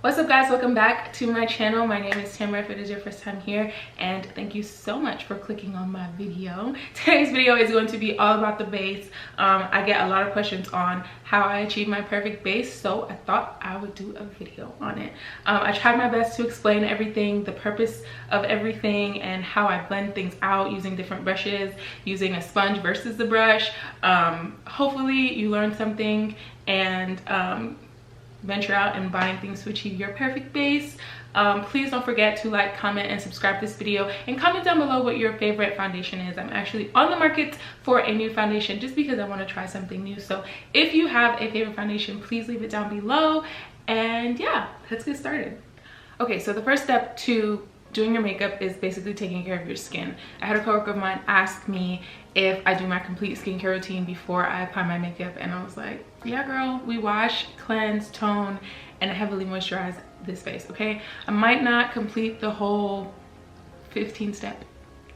What's up guys, welcome back to my channel. My name is Tamra if it is your first time here, and thank you so much for clicking on my video. Today's video is going to be all about the base. I get a lot of questions on how I achieve my perfect base, so I thought I would do a video on it. I tried my best to explain everything, the purpose of everything, and how I blend things out using different brushes, using a sponge versus the brush. Hopefully you learned something and venture out and buying things to achieve your perfect base. Please don't forget to like, comment, and subscribe to this video, and comment down below what your favorite foundation is. I'm actually on the market for a new foundation just because I want to try something new. So if you have a favorite foundation, please leave it down below. And yeah, let's get started. Okay, so the first step to doing your makeup is basically taking care of your skin. I had a coworker of mine ask me if I do my complete skincare routine before I apply my makeup, and I was like, yeah girl, we wash, cleanse, tone, and heavily moisturize this face, okay? I might not complete the whole 15-step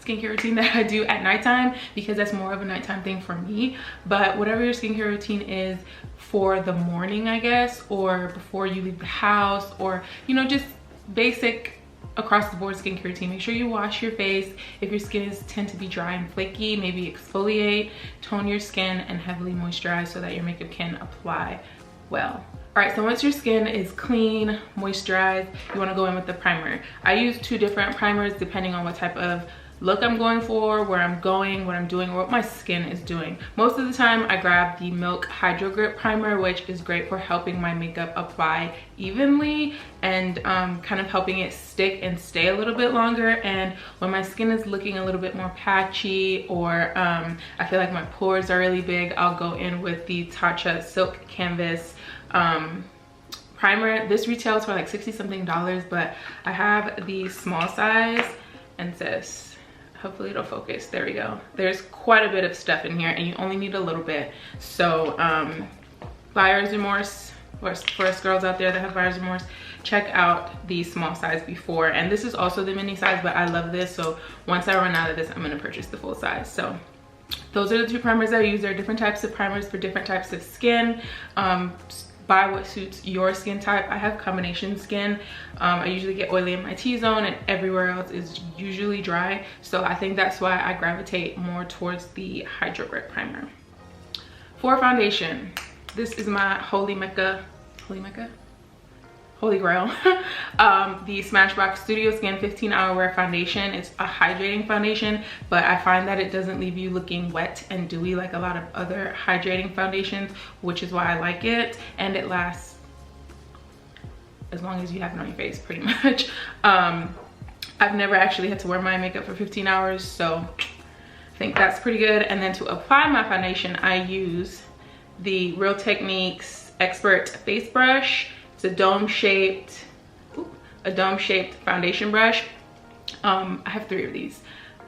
skincare routine that I do at nighttime because that's more of a nighttime thing for me, but whatever your skincare routine is for the morning, I guess, or before you leave the house, or you know, just basic across the board skincare routine. Make sure you wash your face. If your skin tend to be dry and flaky, maybe exfoliate, tone your skin, and heavily moisturize so that your makeup can apply well. All right, so once your skin is clean, moisturized, you want to go in with the primer. I use two different primers depending on what type of look I'm going for, where I'm going, what I'm doing, or what my skin is doing. Most of the time I grab the Milk Hydro Grip Primer, which is great for helping my makeup apply evenly and kind of helping it stick and stay a little bit longer. And when my skin is looking a little bit more patchy, or I feel like my pores are really big, I'll go in with the Tatcha Silk Canvas primer. This retails for like $60 something, but I have the small size, and sis, hopefully it'll focus. There we go. There's quite a bit of stuff in here and you only need a little bit. So buyer's remorse, or for us girls out there that have buyer's remorse, check out the small size before. And this is also the mini size, but I love this, so once I run out of this, I'm gonna purchase the full size. So those are the two primers I use. There are different types of primers for different types of skin. Buy what suits your skin type. I have combination skin. I usually get oily in my T-zone, and everywhere else is usually dry. So I think that's why I gravitate more towards the Hydro Grip Primer. For foundation, this is my holy grail. The Smashbox Studio Skin 15-Hour Wear Foundation. It's a hydrating foundation, but I find that it doesn't leave you looking wet and dewy like a lot of other hydrating foundations, which is why I like it. And it lasts as long as you have it on your face, pretty much. I've never actually had to wear my makeup for 15 hours, so I think that's pretty good. And then to apply my foundation, I use the Real Techniques Expert Face Brush. It's a dome-shaped foundation brush. I have 3 of these.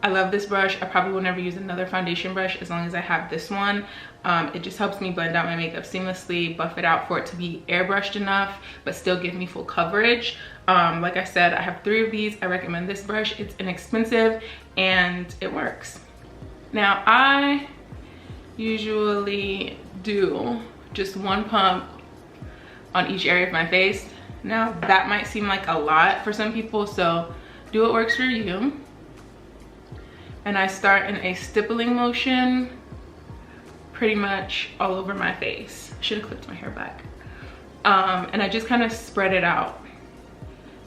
I love this brush. I probably will never use another foundation brush as long as I have this one. It just helps me blend out my makeup seamlessly, buff it out for it to be airbrushed enough, but still give me full coverage. Like I said, I have 3 of these. I recommend this brush. It's inexpensive and it works. Now, I usually do just 1 pump on each area of my face. Now that might seem like a lot for some people, so do what works for you. And I start in a stippling motion pretty much all over my face. I should have clipped my hair back. And I just kind of spread it out,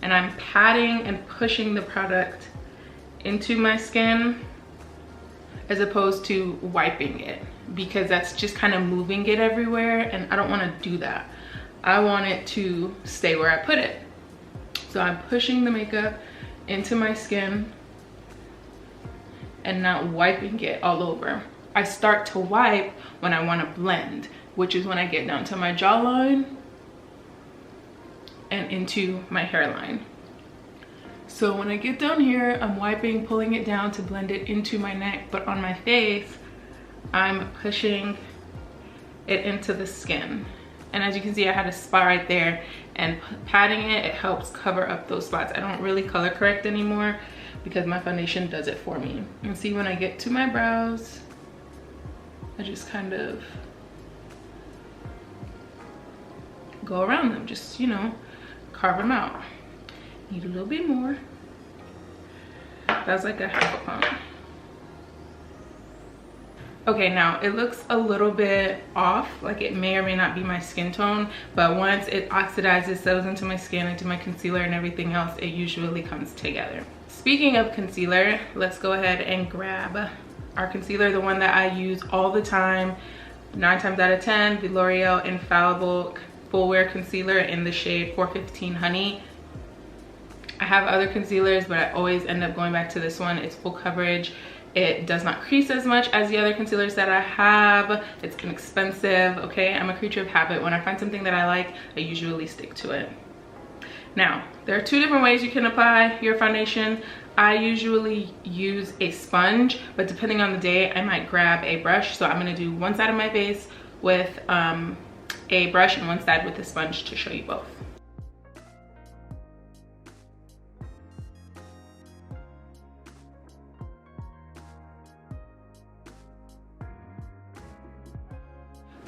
and I'm patting and pushing the product into my skin as opposed to wiping it, because that's just kind of moving it everywhere, and I don't want to do that. I want it to stay where I put it. So I'm pushing the makeup into my skin and not wiping it all over. I start to wipe when I want to blend, which is when I get down to my jawline and into my hairline. So when I get down here, I'm wiping, pulling it down to blend it into my neck, but on my face, I'm pushing it into the skin. And as you can see, I had a spot right there, and patting it helps cover up those spots. I don't really color correct anymore because my foundation does it for me. And see, when I get to my brows, I just kind of go around them, just, you know, carve them out. Need a little bit more. That's like a half a pump. Okay, now it looks a little bit off, like it may or may not be my skin tone, but once it oxidizes, settles into my skin, into my concealer and everything else, it usually comes together. Speaking of concealer, let's go ahead and grab our concealer, the one that I use all the time, 9 times out of 10, the L'Oreal Infallible Full Wear Concealer in the shade 415 Honey. I have other concealers, but I always end up going back to this one. It's full coverage. It does not crease as much as the other concealers that I have. It's inexpensive, okay? I'm a creature of habit. When I find something that I like, I usually stick to it. Now, there are 2 different ways you can apply your foundation. I usually use a sponge, but depending on the day, I might grab a brush. So I'm gonna do one side of my face with a brush and one side with a sponge to show you both.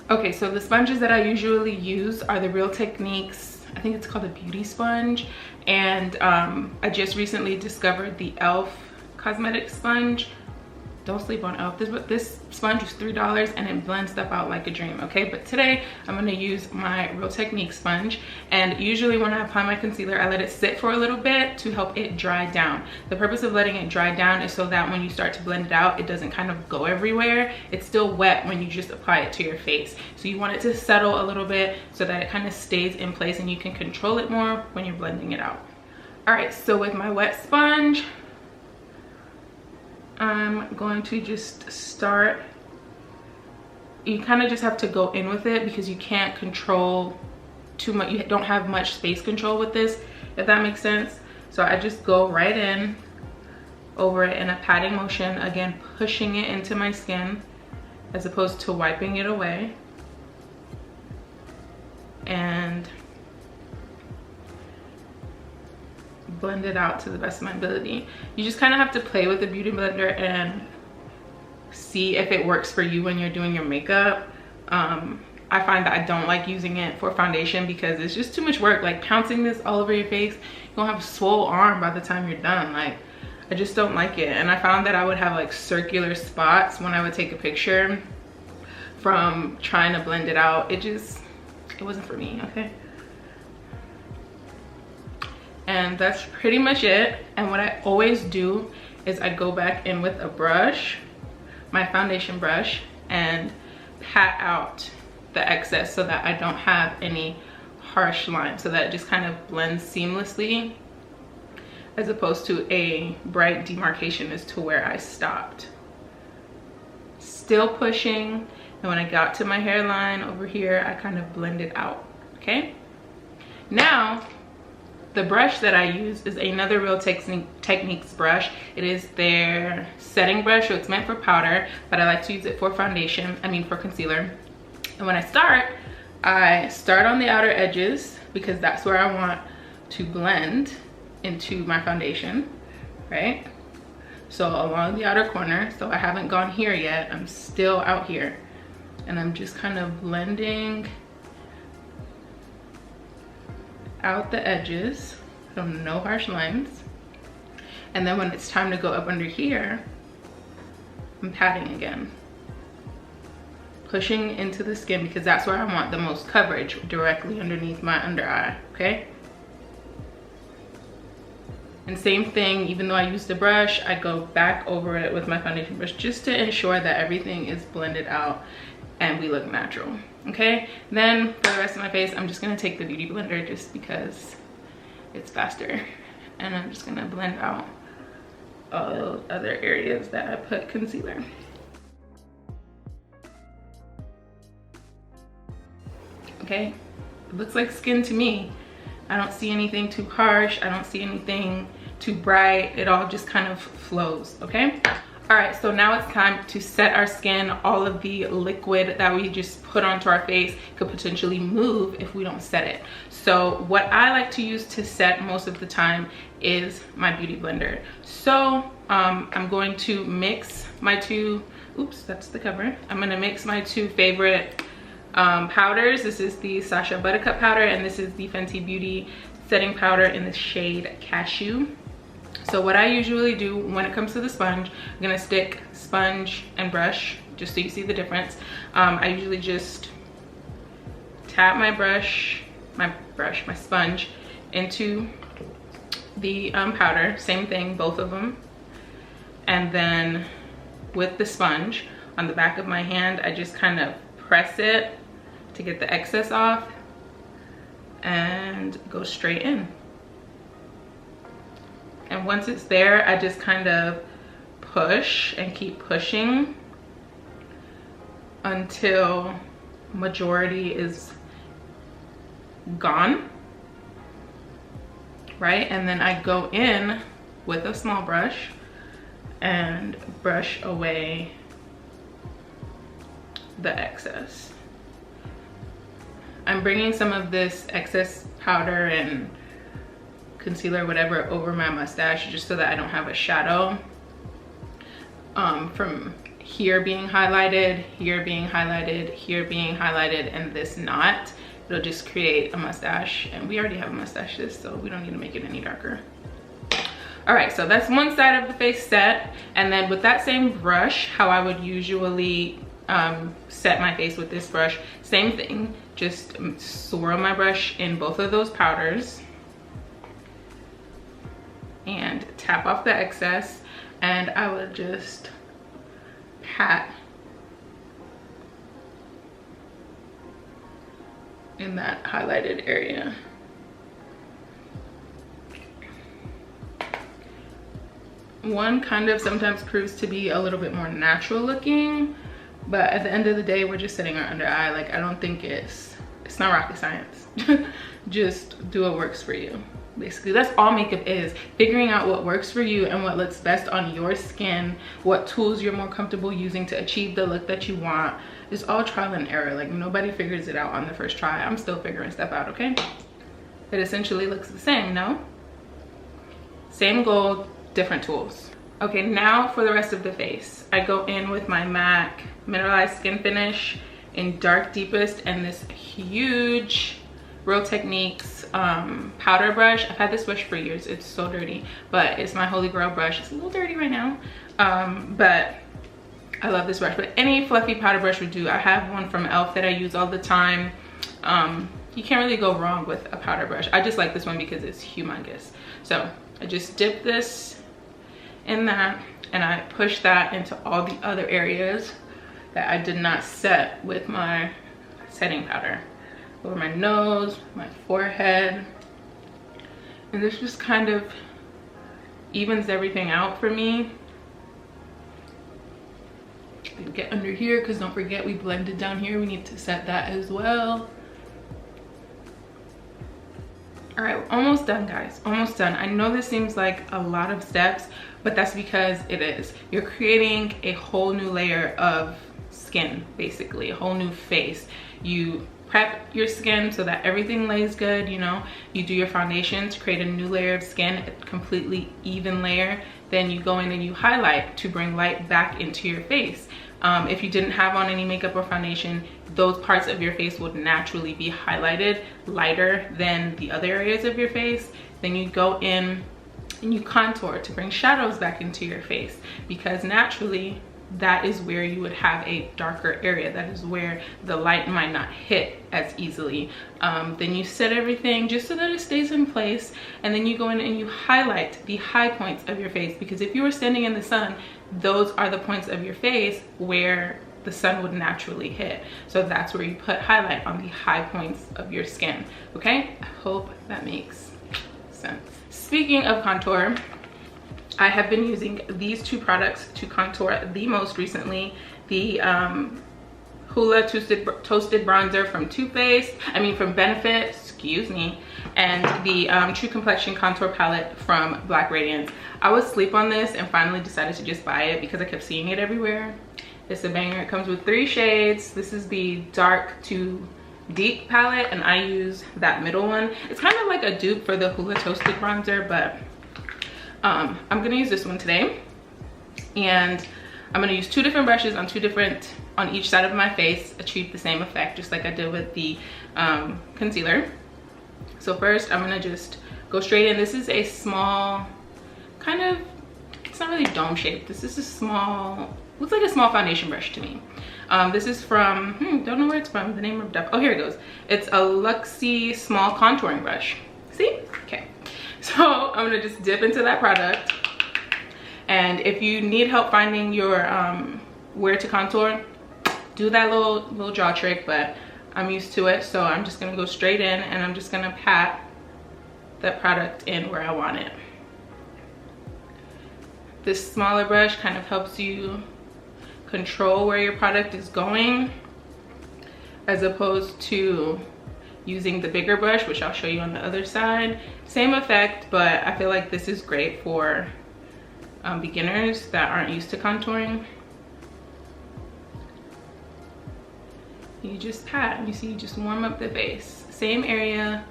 Okay, so the sponges that I usually use are the Real Techniques, I think it's called a beauty sponge, and I just recently discovered the e.l.f. cosmetic sponge. Don't sleep on e.l.f. This sponge was $3 and it blends stuff out like a dream, okay? But today I'm gonna use my Real Techniques sponge, and usually when I apply my concealer, I let it sit for a little bit to help it dry down. The purpose of letting it dry down is so that when you start to blend it out, it doesn't kind of go everywhere. It's still wet when you just apply it to your face. So you want it to settle a little bit so that it kind of stays in place and you can control it more when you're blending it out. All right, so with my wet sponge, I'm going to just start. You kind of just have to go in with it because you can't control too much. You don't have much space control with this, if that makes sense. So I just go right in over it in a patting motion, again pushing it into my skin as opposed to wiping it away, and blend it out to the best of my ability. You just kind of have to play with the beauty blender and see if it works for you when you're doing your makeup. I find that I don't like using it for foundation because it's just too much work, like pouncing this all over your face. You're gonna have a swole arm by the time you're done. Like, I just don't like it. And I found that I would have like circular spots when I would take a picture from trying to blend it out. It wasn't for me, okay? And that's pretty much it. And what I always do is I go back in with a brush, my foundation brush, and pat out the excess so that I don't have any harsh lines, so that it just kind of blends seamlessly, as opposed to a bright demarcation as to where I stopped. Still pushing, and when I got to my hairline over here, I kind of blended out, okay? Now, the brush that I use is another Real Techniques brush. It is their setting brush, so it's meant for powder, but I like to use it for foundation, for concealer. And when I start on the outer edges because that's where I want to blend into my foundation, right? So along the outer corner, so I haven't gone here yet, I'm still out here. And I'm just kind of blending out the edges, so no harsh lines. And then when it's time to go up under here, I'm patting again, pushing into the skin because that's where I want the most coverage, directly underneath my under eye, okay? And same thing, even though I use the brush, I go back over it with my foundation brush just to ensure that everything is blended out and we look natural, okay? Then for the rest of my face, I'm just gonna take the beauty blender just because it's faster, and I'm just gonna blend out all those other areas that I put concealer. Okay, it looks like skin to me. I don't see anything too harsh, I don't see anything too bright. It all just kind of flows, okay? All right, so now it's time to set our skin. All of the liquid that we just put onto our face could potentially move if we don't set it. So what I like to use to set most of the time is my beauty blender. So I'm going to mix my two, oops, that's the cover. I'm gonna mix my two favorite powders. This is the Sacha Buttercup powder and this is the Fenty Beauty setting powder in the shade Cashew. So what I usually do when it comes to the sponge, I'm gonna stick sponge and brush just so you see the difference. I usually just tap my sponge into the powder, same thing, both of them. And then with the sponge on the back of my hand, I just kind of press it to get the excess off and go straight in. And once it's there, I just kind of push and keep pushing until majority is gone, right? And then I go in with a small brush and brush away the excess. I'm bringing some of this excess powder and concealer, whatever, over my mustache just so that I don't have a shadow from here being highlighted, here being highlighted, here being highlighted, and this not. It'll just create a mustache, and we already have a mustache so we don't need to make it any darker. All right, so that's one side of the face set. And then with that same brush, how I would usually set my face with this brush, same thing, just swirl my brush in both of those powders and tap off the excess, and I would just pat in that highlighted area. One kind of sometimes proves to be a little bit more natural looking, but at the end of the day, we're just setting our under eye. Like, I don't think it's not rocket science. Just do what works for you. Basically, that's all makeup is, figuring out what works for you and what looks best on your skin, what tools you're more comfortable using to achieve the look that you want. It's all trial and error. Like, nobody figures it out on the first try. I'm still figuring stuff out, okay? It essentially looks the same, no? Same goal, different tools. Okay, now for the rest of the face. I go in with my MAC Mineralized Skin Finish in Dark Deepest and this huge Real Techniques powder brush. I've had this brush for years. It's so dirty, but it's my holy grail brush. It's a little dirty right now, but I love this brush. But any fluffy powder brush would do. I have one from e.l.f. that I use all the time. You can't really go wrong with a powder brush. I just like this one because it's humongous. So I just dip this in that, and I push that into all the other areas that I did not set with my setting powder. Over my nose, my forehead, and this just kind of evens everything out for me. Get under here, because don't forget we blended down here. We need to set that as well. All right, we're almost done, guys, almost done. I know this seems like a lot of steps, but that's because it is. You're creating a whole new layer of skin, basically a whole new face. You prep your skin so that everything lays good, you know. You do your foundation to create a new layer of skin, a completely even layer. Then you go in and you highlight to bring light back into your face. If you didn't have on any makeup or foundation, those parts of your face would naturally be highlighted lighter than the other areas of your face. Then you go in and you contour to bring shadows back into your face, because naturally that is where you would have a darker area. That is where the light might not hit as easily. Then you set everything just so that it stays in place, and then you go in and you highlight the high points of your face, because if you were standing in the sun, those are the points of your face where the sun would naturally hit. So that's where you put highlight on the high points of your skin, okay? I hope that makes sense. Speaking of contour, I have been using these two products to contour the most recently. The Hoola Toasted Bronzer from from Benefit, excuse me, and the True Complexion Contour Palette from Black Radiance. I was asleep on this and finally decided to just buy it because I kept seeing it everywhere. It's a banger. It comes with 3 shades. This is the Dark to Deep palette, and I use that middle one. It's kind of like a dupe for the Hoola Toasted Bronzer, but I'm gonna use this one today, and I'm gonna use 2 different brushes on each side of my face, achieve the same effect just like I did with the concealer. So first I'm gonna just go straight in. This is a small, kind of, it's not really dome shaped. This is a small, looks like a small foundation brush to me. This is from, don't know where it's from, the name of oh, here it goes. It's a Luxie small contouring brush. See? Okay. So I'm gonna just dip into that product. And if you need help finding your where to contour, do that little jaw trick, but I'm used to it. So I'm just gonna go straight in and I'm just gonna pat that product in where I want it. This smaller brush kind of helps you control where your product is going, as opposed to using the bigger brush, which I'll show you on the other side. Same effect, but I feel like this is great for beginners that aren't used to contouring. You just pat, you see, you just warm up the base. Same area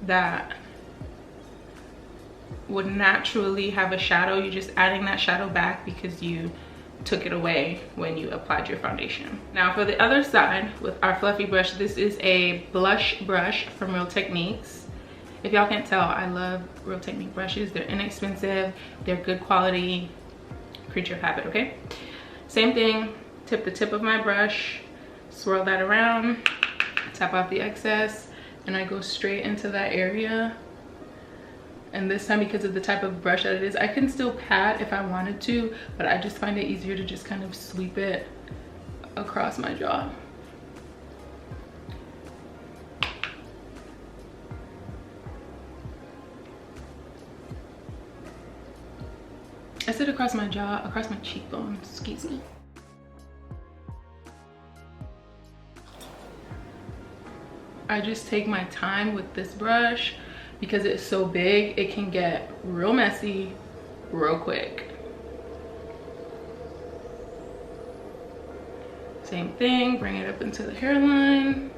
that would naturally have a shadow, you're just adding that shadow back because you took it away when you applied your foundation. Now for the other side with our fluffy brush, this is a blush brush from Real Techniques. If y'all can't tell, I love Real Technique brushes. They're inexpensive, they're good quality, creature of habit, okay? Same thing, tip the tip of my brush, swirl that around, tap off the excess, and I go straight into that area. And this time, because of the type of brush that it is, I can still pat if I wanted to, but I just find it easier to just kind of sweep it across my jaw. I said across my jaw, across my cheekbone, excuse me. I just take my time with this brush. Because it's so big, it can get real messy real quick. Same thing, bring it up into the hairline.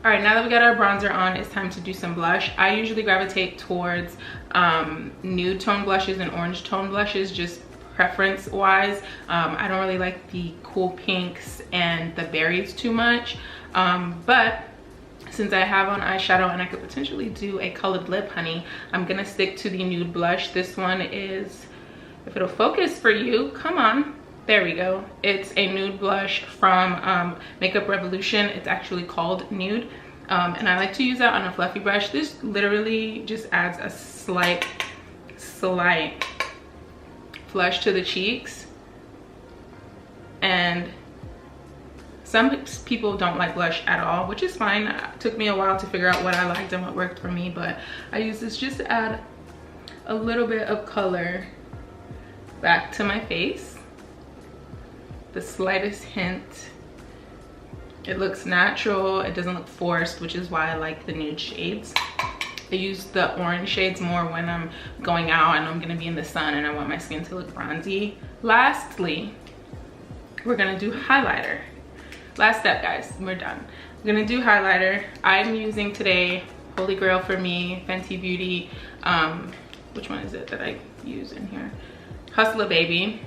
All right, now that we got our bronzer on, it's time to do some blush. I usually gravitate towards nude tone blushes and orange tone blushes, just preference wise. I don't really like the cool pinks and the berries too much. But since I have on eyeshadow and I could potentially do a colored lip, honey, I'm gonna stick to the nude blush. This one is, if it'll focus for you, come on, there we go. It's a nude blush from Makeup Revolution. It's actually called Nude, and I like to use that on a fluffy brush. This literally just adds a slight flush to the cheeks. And some people don't like blush at all, which is fine. It took me a while to figure out what I liked and what worked for me, but I use this just to add a little bit of color back to my face. The slightest hint. It looks natural, it doesn't look forced, which is why I like the nude shades. I use the orange shades more when I'm going out and I'm gonna be in the sun and I want my skin to look bronzy. Lastly, we're gonna do highlighter. Last step, guys, we're done. We're gonna do highlighter. I'm using today, holy grail for me, Fenty Beauty, which one is it that I use in here? Hustler Baby.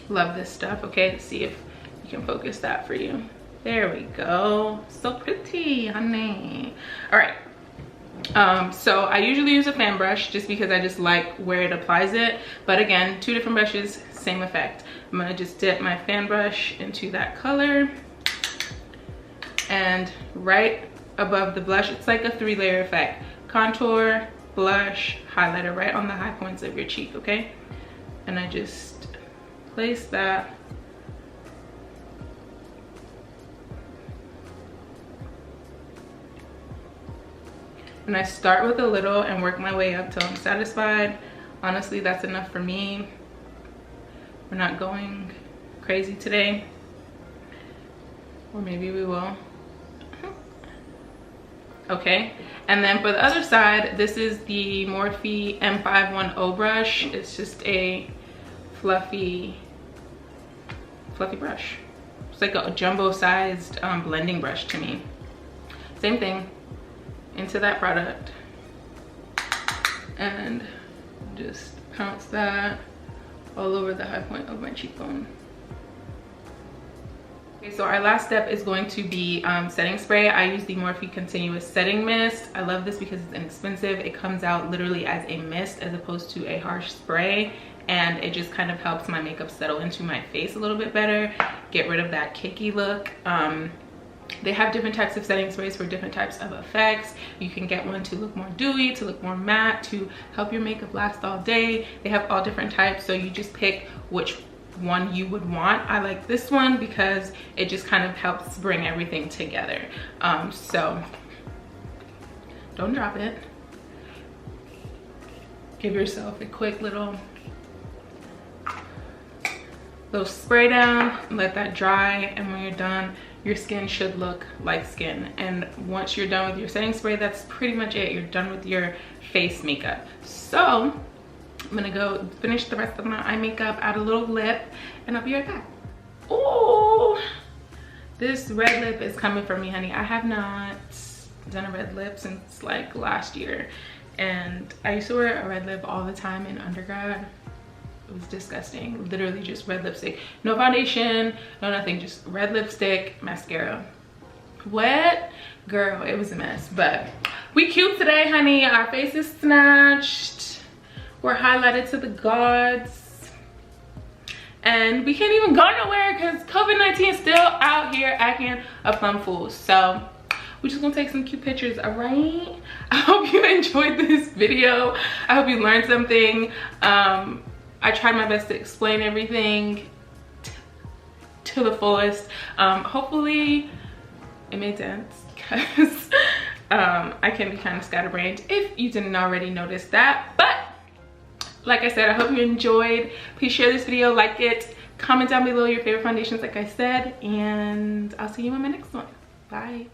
Love this stuff. Okay, let's see if you can focus that for you. There we go, so pretty, honey. All right, so I usually use a fan brush just because I just like where it applies it, but again, two different brushes, same effect. I'm gonna just dip my fan brush into that color, and right above the blush, it's like a 3-layer effect. Contour, blush, highlighter right on the high points of your cheek, okay? And I just place that. And I start with a little and work my way up till I'm satisfied. Honestly, that's enough for me. We're not going crazy today. Or maybe we will. Okay, and then for the other side, this is the Morphe M510 brush. It's just a fluffy brush. It's like a jumbo-sized blending brush to me. Same thing, into that product, and just pounce that all over the high point of my cheekbone. Okay, so our last step is going to be setting spray. I use the Morphe Continuous Setting Mist. I love this because it's inexpensive. It comes out literally as a mist as opposed to a harsh spray, and it just kind of helps my makeup settle into my face a little bit better, get rid of that cakey look. They have different types of setting sprays for different types of effects. You can get one to look more dewy, to look more matte, to help your makeup last all day. They have all different types, so you just pick which one you would want. I like this one because it just kind of helps bring everything together. So don't drop it. Give yourself a quick little spray down, let that dry, and when you're done, your skin should look like skin. And once you're done with your setting spray, that's pretty much it. You're done with your face makeup. So I'm gonna go finish the rest of my eye makeup, add a little lip, and I'll be right back. Oh, this red lip is coming for me, honey. I have not done a red lip since like last year, and I used to wear a red lip all the time in undergrad. It was disgusting. Literally just red lipstick, no foundation, no nothing, just red lipstick, mascara. What? Girl, it was a mess. But we cute today, honey. Our face is snatched, we're highlighted to the gods, and we can't even go nowhere because COVID-19 is still out here acting a plum fool. So we're just gonna take some cute pictures, all right? I hope you enjoyed this video. I hope you learned something. I tried my best to explain everything to the fullest. Hopefully it made sense, because I can be kind of scatterbrained if you didn't already notice that. But like I said, I hope you enjoyed. Please share this video, like it, comment down below your favorite foundations like I said, and I'll see you in my next one. Bye.